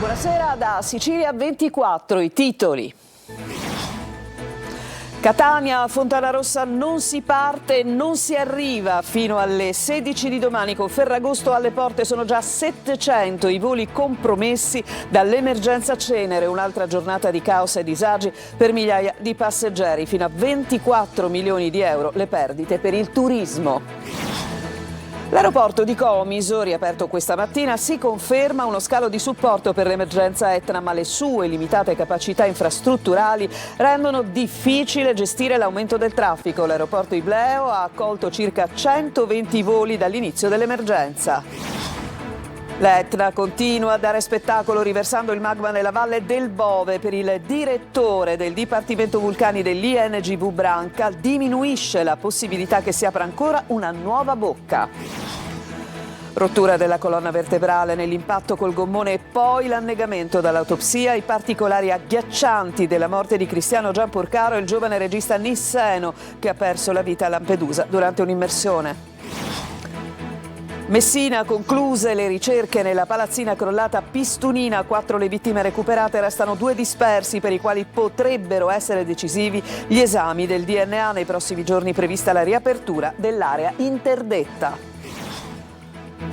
Buonasera da Sicilia 24, i titoli. Catania, Fontanarossa non si parte, non si arriva fino alle 16 di domani. Con Ferragosto alle porte sono già 700 i voli compromessi dall'emergenza Cenere. Un'altra giornata di caos e disagi per migliaia di passeggeri. Fino a 24 milioni di euro le perdite per il turismo. L'aeroporto di Comiso, riaperto questa mattina, si conferma uno scalo di supporto per l'emergenza Etna, ma le sue limitate capacità infrastrutturali rendono difficile gestire l'aumento del traffico. L'aeroporto Ibleo ha accolto circa 120 voli dall'inizio dell'emergenza. L'Etna continua a dare spettacolo riversando il magma nella valle del Bove. Per il direttore del Dipartimento Vulcani dell'INGV Branca diminuisce la possibilità che si apra ancora una nuova bocca. Rottura della colonna vertebrale nell'impatto col gommone e poi l'annegamento dall'autopsia. I particolari agghiaccianti della morte di Cristiano Gianporcaro, il giovane regista nisseno che ha perso la vita a Lampedusa durante un'immersione. Messina concluse le ricerche nella palazzina crollata a Pistunina. 4 le vittime recuperate, restano 2 dispersi per i quali potrebbero essere decisivi gli esami del DNA. Nei prossimi giorni prevista la riapertura dell'area interdetta.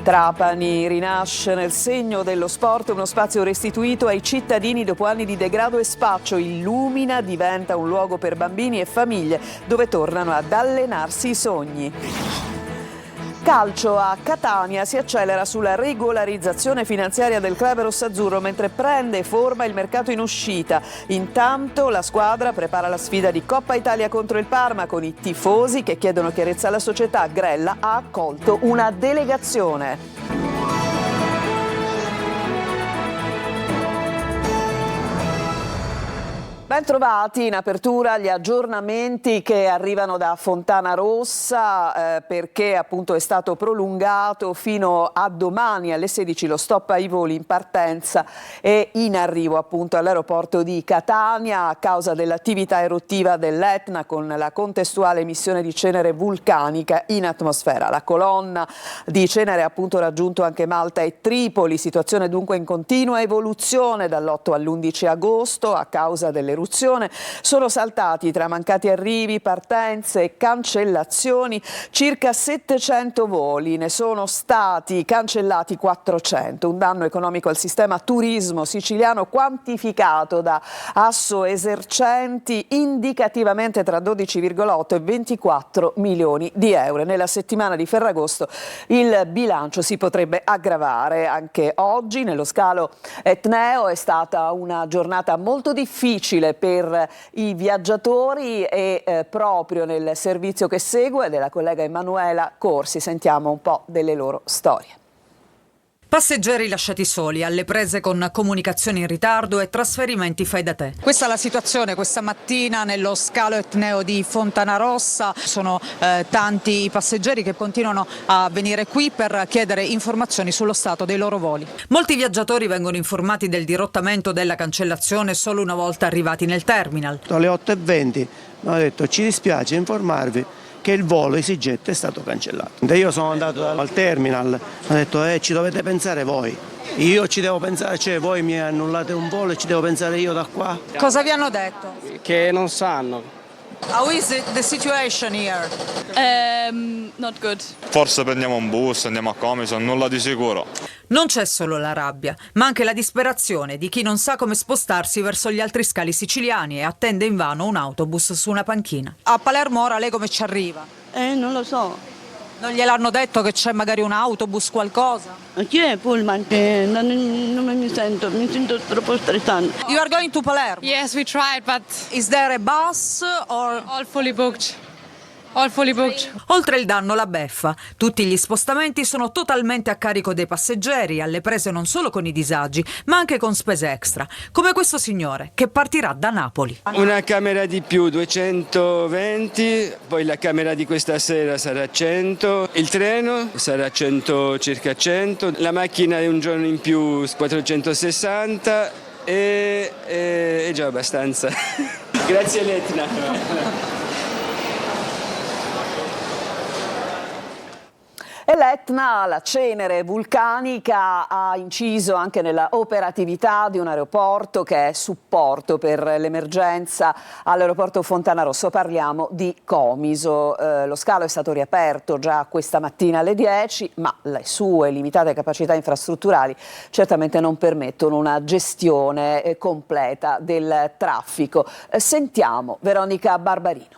Trapani rinasce nel segno dello sport, uno spazio restituito ai cittadini dopo anni di degrado e spaccio. Illumina diventa un luogo per bambini e famiglie dove tornano ad allenarsi i sogni. Calcio a Catania, si accelera sulla regolarizzazione finanziaria del club rossazzurro mentre prende forma il mercato in uscita. Intanto la squadra prepara la sfida di Coppa Italia contro il Parma con i tifosi che chiedono chiarezza alla società. Grella ha accolto una delegazione. Ben trovati, in apertura gli aggiornamenti che arrivano da Fontanarossa perché appunto è stato prolungato fino a domani alle 16 lo stop ai voli in partenza e in arrivo appunto all'aeroporto di Catania a causa dell'attività eruttiva dell'Etna con la contestuale emissione di cenere vulcanica in atmosfera. La colonna di cenere ha appunto raggiunto anche Malta e Tripoli, situazione dunque in continua evoluzione dall'8 all'11 agosto a causa delle sono saltati tra mancati arrivi, partenze e cancellazioni circa 700 voli, ne sono stati cancellati 400, un danno economico al sistema turismo siciliano quantificato da Asso Esercenti indicativamente tra 12,8 e 24 milioni di euro. Nella settimana di Ferragosto il bilancio si potrebbe aggravare. Anche oggi nello scalo etneo è stata una giornata molto difficile per i viaggiatori e proprio nel servizio che segue della collega Emanuela Corsi sentiamo un po' delle loro storie. Passeggeri lasciati soli, alle prese con comunicazioni in ritardo e trasferimenti fai da te. Questa è la situazione questa mattina nello scalo etneo di Fontanarossa. Sono tanti i passeggeri che continuano a venire qui per chiedere informazioni sullo stato dei loro voli. Molti viaggiatori vengono informati del dirottamento della cancellazione solo una volta arrivati nel terminal. Alle 8:20 mi hanno detto ci dispiace informarvi che il volo EasyJet è stato cancellato. Io sono andato al terminal, ho detto ci dovete pensare voi. Io ci devo pensare, cioè voi mi annullate un volo e ci devo pensare io da qua. Cosa vi hanno detto? Che non sanno. How is the situation here? Not good. Forse prendiamo un bus, andiamo a Comiso, nulla di sicuro. Non c'è solo la rabbia, ma anche la disperazione di chi non sa come spostarsi verso gli altri scali siciliani e attende invano un autobus su una panchina. A Palermo ora lei come ci arriva? Non lo so. Non gliel'hanno detto che c'è magari un autobus, qualcosa? Chi è Pullman? Non mi sento troppo stressante. You are going to Palermo? Yes, we tried, but Is there a bus or... all fully booked. All fully booked. Oltre il danno la beffa, tutti gli spostamenti sono totalmente a carico dei passeggeri, alle prese non solo con i disagi, ma anche con spese extra, come questo signore che partirà da Napoli. Una camera di più 220, poi la camera di questa sera sarà 100, il treno sarà 100, circa 100, la macchina è un giorno in più 460 e è già abbastanza. Grazie Letna. E L'Etna, la cenere vulcanica, ha inciso anche nella operatività di un aeroporto che è supporto per l'emergenza all'aeroporto Fontanarossa. Parliamo di Comiso. Lo scalo è stato riaperto già questa mattina alle 10, ma le sue limitate capacità infrastrutturali certamente non permettono una gestione completa del traffico. Sentiamo Veronica Barbarino.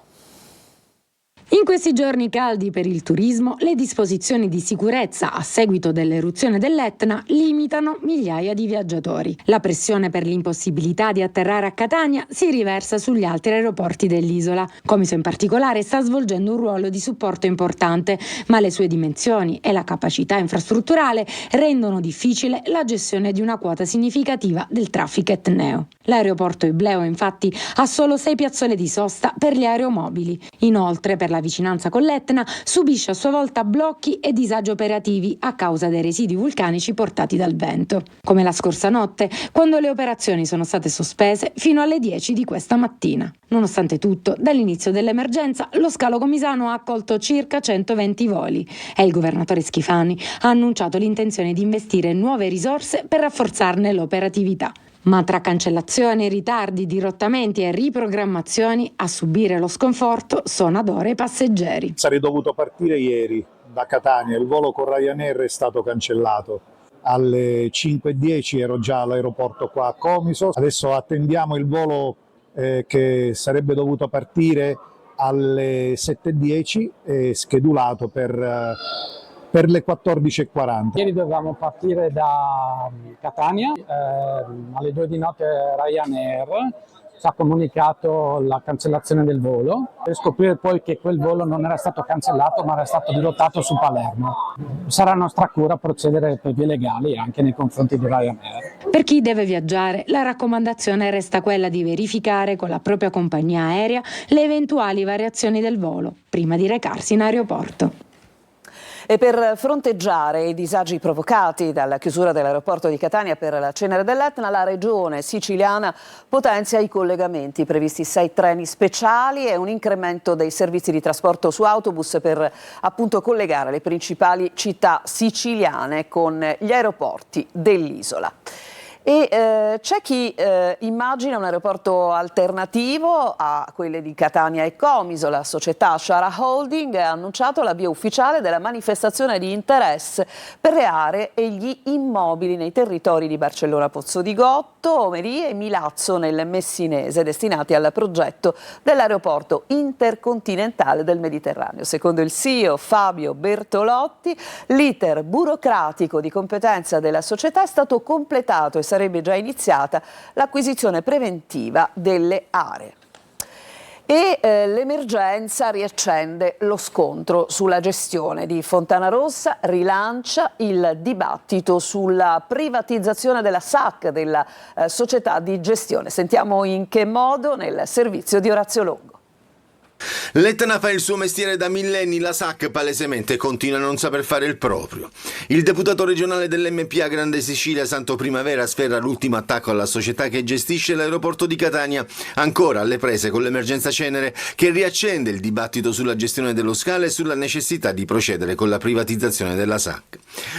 In questi giorni caldi per il turismo, le disposizioni di sicurezza a seguito dell'eruzione dell'Etna limitano migliaia di viaggiatori. La pressione per l'impossibilità di atterrare a Catania si riversa sugli altri aeroporti dell'isola. Comiso in particolare sta svolgendo un ruolo di supporto importante, ma le sue dimensioni e la capacità infrastrutturale rendono difficile la gestione di una quota significativa del traffico etneo. L'aeroporto Ibleo infatti ha solo 6 piazzole di sosta per gli aeromobili. Inoltre, per la vicinanza con l'Etna, subisce a sua volta blocchi e disagi operativi a causa dei residui vulcanici portati dal vento. Come la scorsa notte, quando le operazioni sono state sospese fino alle 10 di questa mattina. Nonostante tutto, dall'inizio dell'emergenza, lo scalo comisano ha accolto circa 120 voli e il governatore Schifani ha annunciato l'intenzione di investire nuove risorse per rafforzarne l'operatività. Ma tra cancellazioni, ritardi, dirottamenti e riprogrammazioni, a subire lo sconforto sono ad ora i passeggeri. Sarei dovuto partire ieri da Catania, il volo con Ryanair è stato cancellato. Alle 5:10 ero già all'aeroporto qua a Comiso, adesso attendiamo il volo che sarebbe dovuto partire alle 7:10, schedulato per le 14:40. Ieri dovevamo partire da Catania, alle 2 di notte Ryanair ci ha comunicato la cancellazione del volo per scoprire poi che quel volo non era stato cancellato ma era stato dirottato su Palermo. Sarà nostra cura procedere per vie legali anche nei confronti di Ryanair. Per chi deve viaggiare, la raccomandazione resta quella di verificare con la propria compagnia aerea le eventuali variazioni del volo prima di recarsi in aeroporto. E per fronteggiare i disagi provocati dalla chiusura dell'aeroporto di Catania per la cenere dell'Etna, la regione siciliana potenzia i collegamenti, previsti 6 treni speciali e un incremento dei servizi di trasporto su autobus per appunto collegare le principali città siciliane con gli aeroporti dell'isola. E c'è chi immagina un aeroporto alternativo a quelle di Catania e Comiso. La società Shara Holding ha annunciato l'avvio ufficiale della manifestazione di interesse per le aree e gli immobili nei territori di Barcellona Pozzo di Gotto, Omerie e Milazzo nel Messinese, destinati al progetto dell'aeroporto intercontinentale del Mediterraneo. Secondo il CEO Fabio Bertolotti, l'iter burocratico di competenza della società è stato completato e sarebbe già iniziata l'acquisizione preventiva delle aree. E l'emergenza riaccende lo scontro sulla gestione di Fontanarossa, rilancia il dibattito sulla privatizzazione della SAC, della società di gestione. Sentiamo in che modo nel servizio di Orazio Longo. L'Etna fa il suo mestiere da millenni, la SAC palesemente continua a non saper fare il proprio. Il deputato regionale dell'MPA Grande Sicilia Santo Primavera sferra l'ultimo attacco alla società che gestisce l'aeroporto di Catania, ancora alle prese con l'emergenza cenere che riaccende il dibattito sulla gestione dello scalo e sulla necessità di procedere con la privatizzazione della SAC.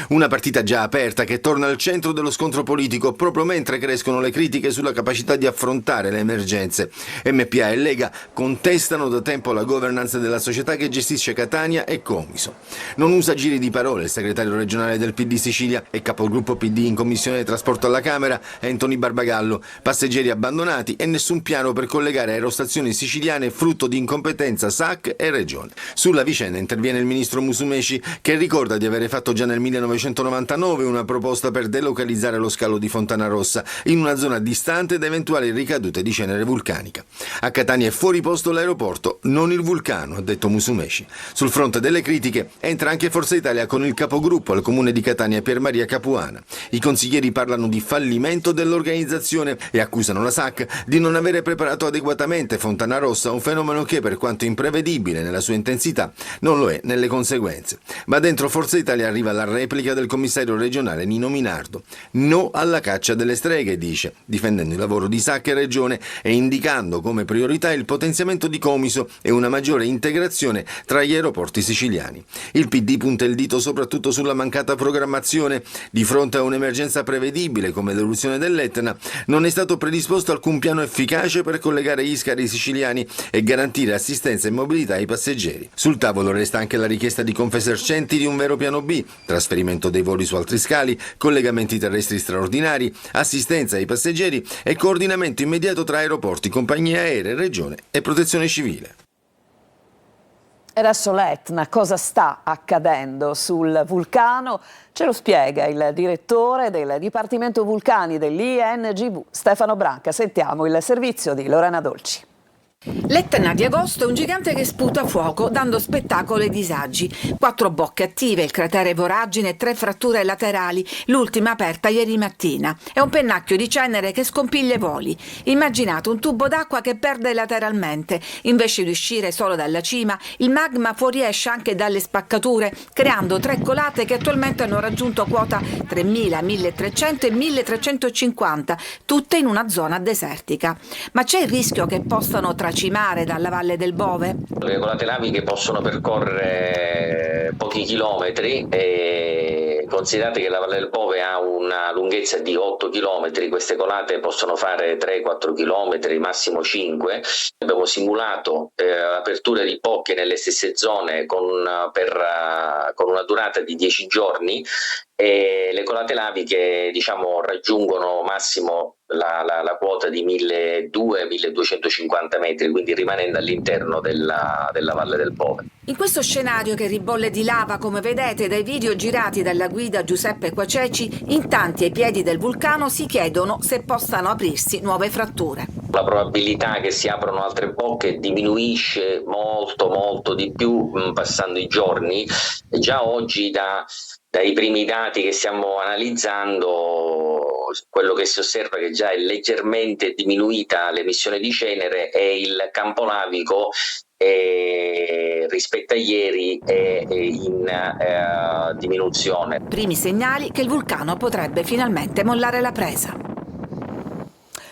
Una partita già aperta che torna al centro dello scontro politico proprio mentre crescono le critiche sulla capacità di affrontare le emergenze. MPA e Lega contestano da tempo la governance della società che gestisce Catania e Comiso. Non usa giri di parole il segretario regionale del PD Sicilia e capogruppo PD in Commissione Trasporto alla Camera, Anthony Barbagallo. Passeggeri abbandonati e nessun piano per collegare aerostazioni siciliane frutto di incompetenza SAC e Regione. Sulla vicenda interviene il ministro Musumeci che ricorda di avere fatto già nel 1999 una proposta per delocalizzare lo scalo di Fontanarossa in una zona distante da eventuali ricadute di cenere vulcanica. A Catania è fuori posto l'aeroporto, non il vulcano, ha detto Musumeci. Sul fronte delle critiche entra anche Forza Italia con il capogruppo al comune di Catania Pier Maria Capuana. I consiglieri parlano di fallimento dell'organizzazione e accusano la SAC di non avere preparato adeguatamente Fontanarossa, un fenomeno che, per quanto imprevedibile nella sua intensità, non lo è nelle conseguenze. Ma dentro Forza Italia arriva la replica del commissario regionale Nino Minardo. No alla caccia delle streghe, dice, difendendo il lavoro di SAC e Regione e indicando come priorità il potenziamento di Comiso e una maggiore integrazione tra gli aeroporti siciliani. Il PD punta il dito soprattutto sulla mancata programmazione. Di fronte a un'emergenza prevedibile come l'eruzione dell'Etna, non è stato predisposto alcun piano efficace per collegare gli scali siciliani e garantire assistenza e mobilità ai passeggeri. Sul tavolo resta anche la richiesta di Confesercenti di un vero piano B, trasferimento dei voli su altri scali, collegamenti terrestri straordinari, assistenza ai passeggeri e coordinamento immediato tra aeroporti, compagnie aeree, regione e protezione civile. E adesso l'Etna, cosa sta accadendo sul vulcano? Ce lo spiega il direttore del Dipartimento Vulcani dell'INGV, Stefano Branca. Sentiamo il servizio di Lorena Dolci. L'Etna di agosto è un gigante che sputa fuoco dando spettacolo ai disagi. 4 bocche attive, il cratere voragine e 3 fratture laterali, l'ultima aperta ieri mattina. È un pennacchio di cenere che scompiglia i voli. Immaginate un tubo d'acqua che perde lateralmente. Invece di uscire solo dalla cima, il magma fuoriesce anche dalle spaccature, creando 3 colate che attualmente hanno raggiunto quota 3.000, 1.300 e 1.350, tutte in una zona desertica. Ma c'è il rischio che possano tracimare dalla Valle del Bove? Le colate laviche possono percorrere pochi chilometri e considerate che la Valle del Bove ha una lunghezza di 8 chilometri, queste colate possono fare 3-4 chilometri, massimo 5. Abbiamo simulato aperture di bocche nelle stesse zone con una durata di 10 giorni e le colate laviche raggiungono massimo la quota di 1.200-1.250 metri, quindi rimanendo all'interno della Valle del Bove. In questo scenario che ribolle di lava, come vedete dai video girati dalla guida Giuseppe Quaceci, in tanti ai piedi del vulcano si chiedono se possano aprirsi nuove fratture. La probabilità che si aprano altre bocche diminuisce molto di più passando i giorni. Già oggi dai primi dati che stiamo analizzando, quello che si osserva è che già è leggermente diminuita l'emissione di cenere e il campo lavico rispetto a ieri è in diminuzione. Primi segnali che il vulcano potrebbe finalmente mollare la presa.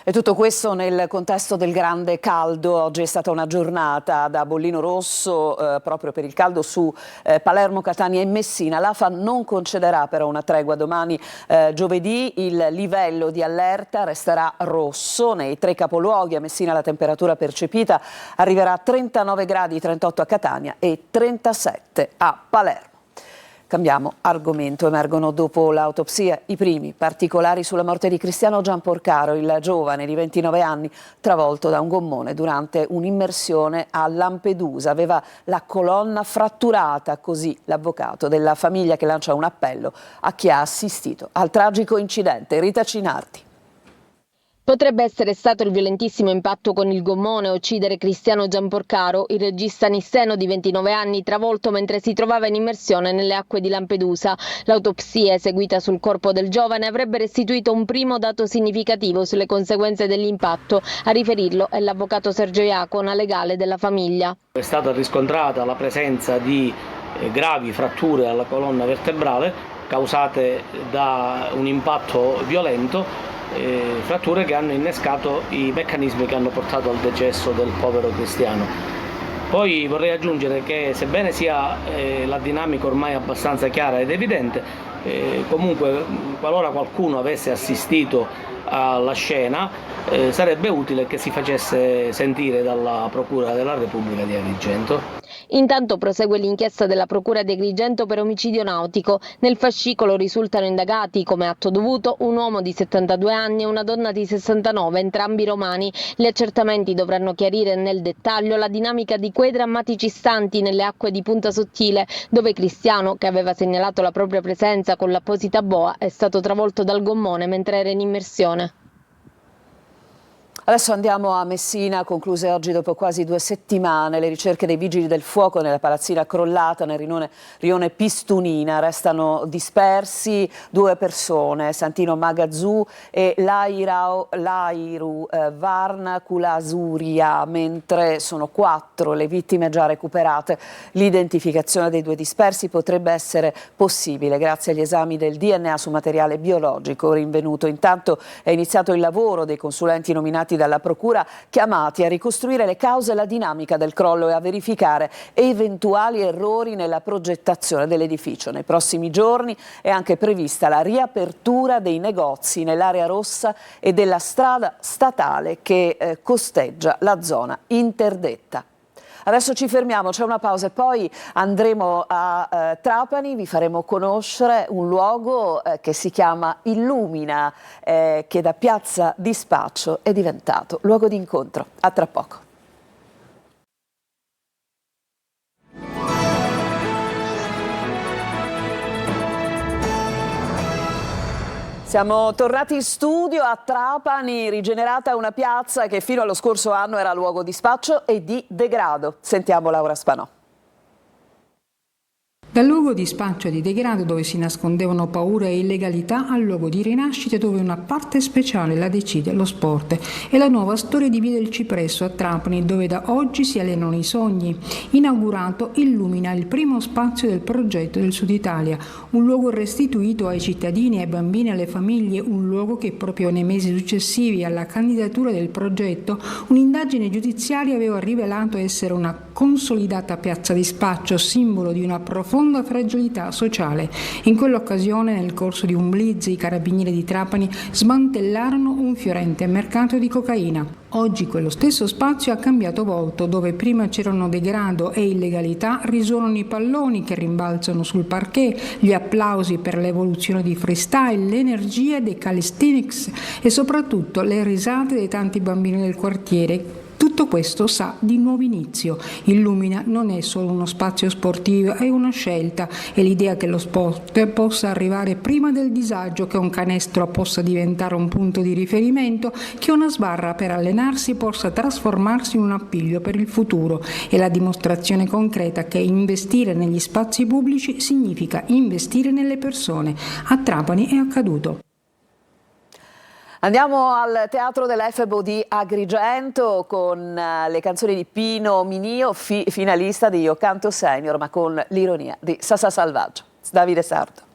E tutto questo nel contesto del grande caldo. Oggi è stata una giornata da bollino rosso proprio per il caldo su Palermo, Catania e Messina. L'AFA non concederà però una tregua domani giovedì. Il livello di allerta resterà rosso. Nei 3 capoluoghi, a Messina la temperatura percepita arriverà a 39 gradi, 38 a Catania e 37 a Palermo. Cambiamo argomento. Emergono dopo l'autopsia i primi particolari sulla morte di Cristiano Giamporcaro, il giovane di 29 anni travolto da un gommone durante un'immersione a Lampedusa. Aveva la colonna fratturata, così l'avvocato della famiglia, che lancia un appello a chi ha assistito al tragico incidente. Rita Cinardi. Potrebbe essere stato il violentissimo impatto con il gommone a uccidere Cristiano Giamporcaro, il regista nisseno di 29 anni, travolto mentre si trovava in immersione nelle acque di Lampedusa. L'autopsia eseguita sul corpo del giovane avrebbe restituito un primo dato significativo sulle conseguenze dell'impatto. A riferirlo è l'avvocato Sergio Iacona, legale della famiglia. È stata riscontrata la presenza di gravi fratture alla colonna vertebrale causate da un impatto violento, fratture che hanno innescato i meccanismi che hanno portato al decesso del povero Cristiano. Poi vorrei aggiungere che, sebbene sia la dinamica ormai abbastanza chiara ed evidente, comunque qualora qualcuno avesse assistito alla scena sarebbe utile che si facesse sentire dalla Procura della Repubblica di Agrigento. Intanto prosegue l'inchiesta della Procura di Agrigento per omicidio nautico. Nel fascicolo risultano indagati come atto dovuto un uomo di 72 anni e una donna di 69, entrambi romani. Gli accertamenti dovranno chiarire nel dettaglio la dinamica di quei drammatici istanti nelle acque di Punta Sottile, dove Cristiano, che aveva segnalato la propria presenza con l'apposita boa, è stato travolto dal gommone mentre era in immersione. Adesso andiamo a Messina, concluse oggi dopo quasi 2 settimane le ricerche dei vigili del fuoco nella palazzina crollata nel rione Pistunina. Restano dispersi 2 persone, Santino Magazzù e Lairu Varnaculasuria, mentre sono 4 le vittime già recuperate. L'identificazione dei 2 dispersi potrebbe essere possibile grazie agli esami del DNA su materiale biologico rinvenuto. Intanto è iniziato il lavoro dei consulenti nominati dalla Procura chiamati a ricostruire le cause e la dinamica del crollo e a verificare eventuali errori nella progettazione dell'edificio. Nei prossimi giorni è anche prevista la riapertura dei negozi nell'area rossa e della strada statale che costeggia la zona interdetta. Adesso ci fermiamo, c'è una pausa e poi andremo a Trapani, vi faremo conoscere un luogo che si chiama Illumina, che da piazza di spaccio è diventato luogo di incontro. A tra poco. Siamo tornati in studio a Trapani, rigenerata una piazza che fino allo scorso anno era luogo di spaccio e di degrado. Sentiamo Laura Spanò. Dal luogo di spaccio e di degrado dove si nascondevano paure e illegalità al luogo di rinascita dove una parte speciale la decide lo sport. È la nuova storia di Via del Cipresso a Trapani dove da oggi si allenano i sogni. Inaugurato Illumina, il primo spazio del progetto del Sud Italia, un luogo restituito ai cittadini, ai bambini e alle famiglie, un luogo che proprio nei mesi successivi alla candidatura del progetto un'indagine giudiziaria aveva rivelato essere una consolidata piazza di spaccio, simbolo di una profonda fragilità sociale. In quell'occasione, nel corso di un blitz, i carabinieri di Trapani smantellarono un fiorente mercato di cocaina. Oggi quello stesso spazio ha cambiato volto, dove prima c'erano degrado e illegalità, risuonano i palloni che rimbalzano sul parquet, gli applausi per l'evoluzione di freestyle, l'energia dei calisthenics e soprattutto le risate dei tanti bambini del quartiere. Tutto questo sa di nuovo inizio. Illumina non è solo uno spazio sportivo, è una scelta. È l'idea che lo sport possa arrivare prima del disagio, che un canestro possa diventare un punto di riferimento, che una sbarra per allenarsi possa trasformarsi in un appiglio per il futuro. È la dimostrazione concreta che investire negli spazi pubblici significa investire nelle persone. A Trapani è accaduto. Andiamo al Teatro dell'Efebo di Agrigento con le canzoni di Pino Minio, finalista di Io Canto Senior, ma con l'ironia di Sasà Salvaggio. Davide Sardo.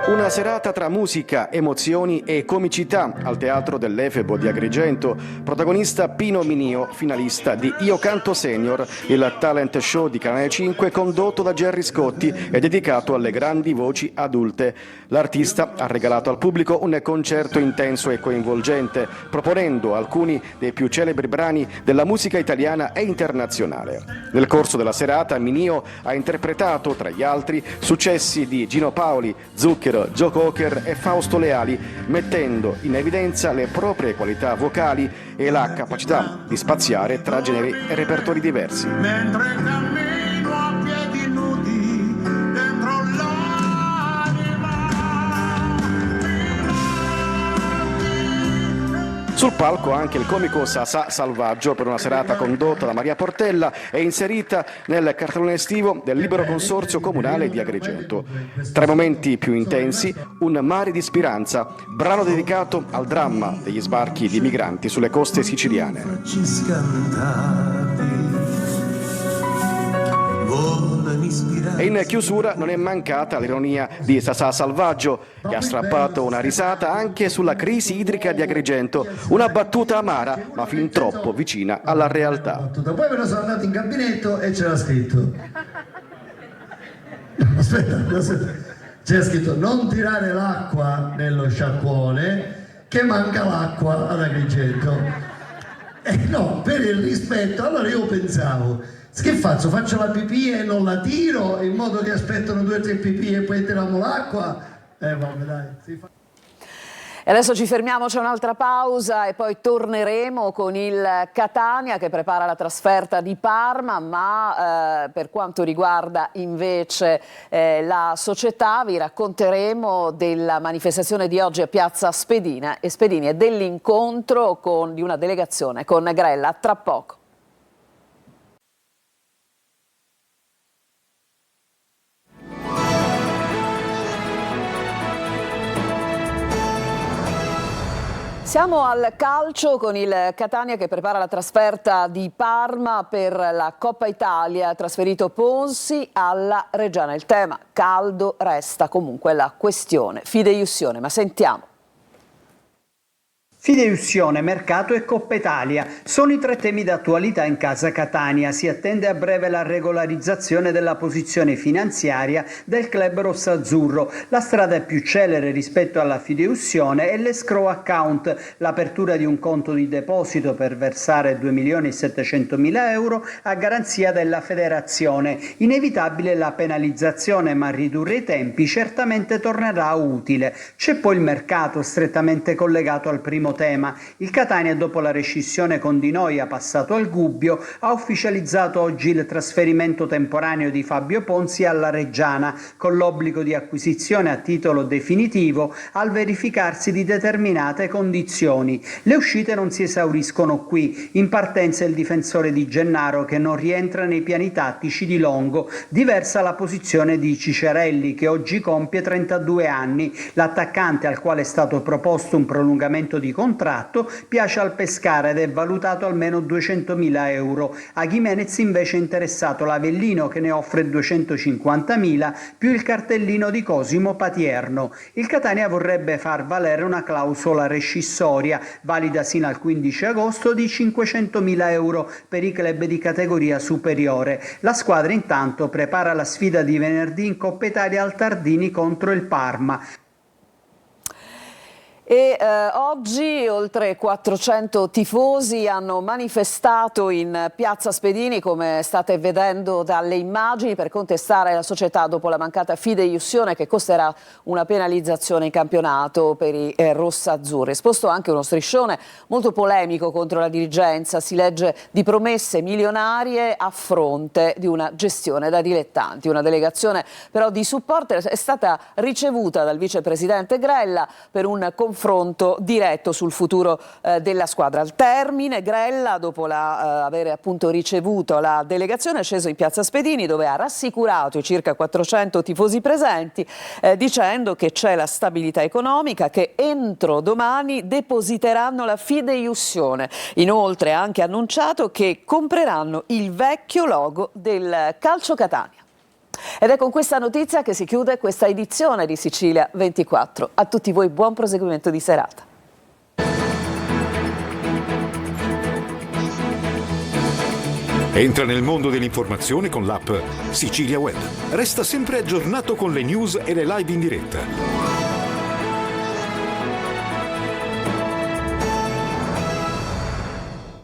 Una serata tra musica, emozioni e comicità al Teatro dell'Efebo di Agrigento. Protagonista Pino Minio, finalista di Io Canto Senior, il talent show di Canale 5 condotto da Gerry Scotti e dedicato alle grandi voci adulte. L'artista ha regalato al pubblico un concerto intenso e coinvolgente, proponendo alcuni dei più celebri brani della musica italiana e internazionale. Nel corso della serata Minio ha interpretato, tra gli altri, successi di Gino Paoli, Zucchero, Joe Cocker e Fausto Leali, mettendo in evidenza le proprie qualità vocali e la capacità di spaziare tra generi e repertori diversi. Mentre cammino a piedi nudi dentro Sul palco anche il comico Sasà Salvaggio per una serata condotta da Maria Portella e inserita nel cartellone estivo del Libero Consorzio Comunale di Agrigento. Tra i momenti più intensi, Un mare di speranza, brano dedicato al dramma degli sbarchi di migranti sulle coste siciliane. E in chiusura non è mancata l'ironia di Sasà Salvaggio, che ha strappato una risata anche sulla crisi idrica di Agrigento, una battuta amara ma fin troppo vicina alla realtà. Poi me ne sono andato in gabinetto e c'era scritto c'era scritto non tirare l'acqua nello sciacquone che manca l'acqua ad Agrigento. No, per il rispetto, allora io pensavo, che faccio? Faccio la pipì e non la tiro in modo che aspettano 2 o 3 pipì e poi tiriamo l'acqua? Vabbè dai, si fa. E adesso ci fermiamo, c'è un'altra pausa e poi torneremo con il Catania che prepara la trasferta di Parma, ma per quanto riguarda invece la società vi racconteremo della manifestazione di oggi a Piazza Spedini e dell'incontro di una delegazione con Grella tra poco. Passiamo al calcio con il Catania che prepara la trasferta di Parma per la Coppa Italia. Ha trasferito Ponzi alla Reggiana. Il tema caldo resta comunque la questione fideiussione, ma sentiamo. Fideiussione, mercato e Coppa Italia sono i tre temi d'attualità in casa Catania. Si attende a breve la regolarizzazione della posizione finanziaria del club rossazzurro. La strada più celere rispetto alla fideiussione è l'escrow account, l'apertura di un conto di deposito per versare 2.700.000 euro a garanzia della federazione. Inevitabile la penalizzazione, ma ridurre i tempi certamente tornerà utile. C'è poi il mercato, strettamente collegato al primo tema. Il Catania, dopo la rescissione con Di Noia passato al Gubbio, ha ufficializzato oggi il trasferimento temporaneo di Fabio Ponzi alla Reggiana, con l'obbligo di acquisizione a titolo definitivo al verificarsi di determinate condizioni. Le uscite non si esauriscono qui. In partenza il difensore di Gennaro, che non rientra nei piani tattici di Longo. Diversa la posizione di Cicerelli, che oggi compie 32 anni. L'attaccante, al quale è stato proposto un prolungamento di contratto, piace al Pescara ed è valutato almeno 200.000 euro. A Gimenez invece è interessato l'Avellino, che ne offre 250.000 più il cartellino di Cosimo Patierno. Il Catania vorrebbe far valere una clausola rescissoria valida sino al 15 agosto di 500.000 euro per i club di categoria superiore. La squadra intanto prepara la sfida di venerdì in Coppa Italia al Tardini contro il Parma. E oggi oltre 400 tifosi hanno manifestato in Piazza Spedini, come state vedendo dalle immagini, per contestare la società dopo la mancata fideiussione che costerà una penalizzazione in campionato per i rossazzurri. Esposto anche uno striscione molto polemico contro la dirigenza, si legge di promesse milionarie a fronte di una gestione da dilettanti. Una delegazione però di supporter è stata ricevuta dal vicepresidente Grella per un confronto diretto sul futuro della squadra. Al termine, Grella, dopo aver appunto ricevuto la delegazione, è sceso in Piazza Spedini, dove ha rassicurato i circa 400 tifosi presenti, dicendo che c'è la stabilità economica, che entro domani depositeranno la fideiussione. Inoltre ha anche annunciato che compreranno il vecchio logo del Calcio Catania. Ed è con questa notizia che si chiude questa edizione di Sicilia 24. A tutti voi buon proseguimento di serata. Entra nel mondo dell'informazione con l'app Sicilia Web. Resta sempre aggiornato con le news e le live in diretta.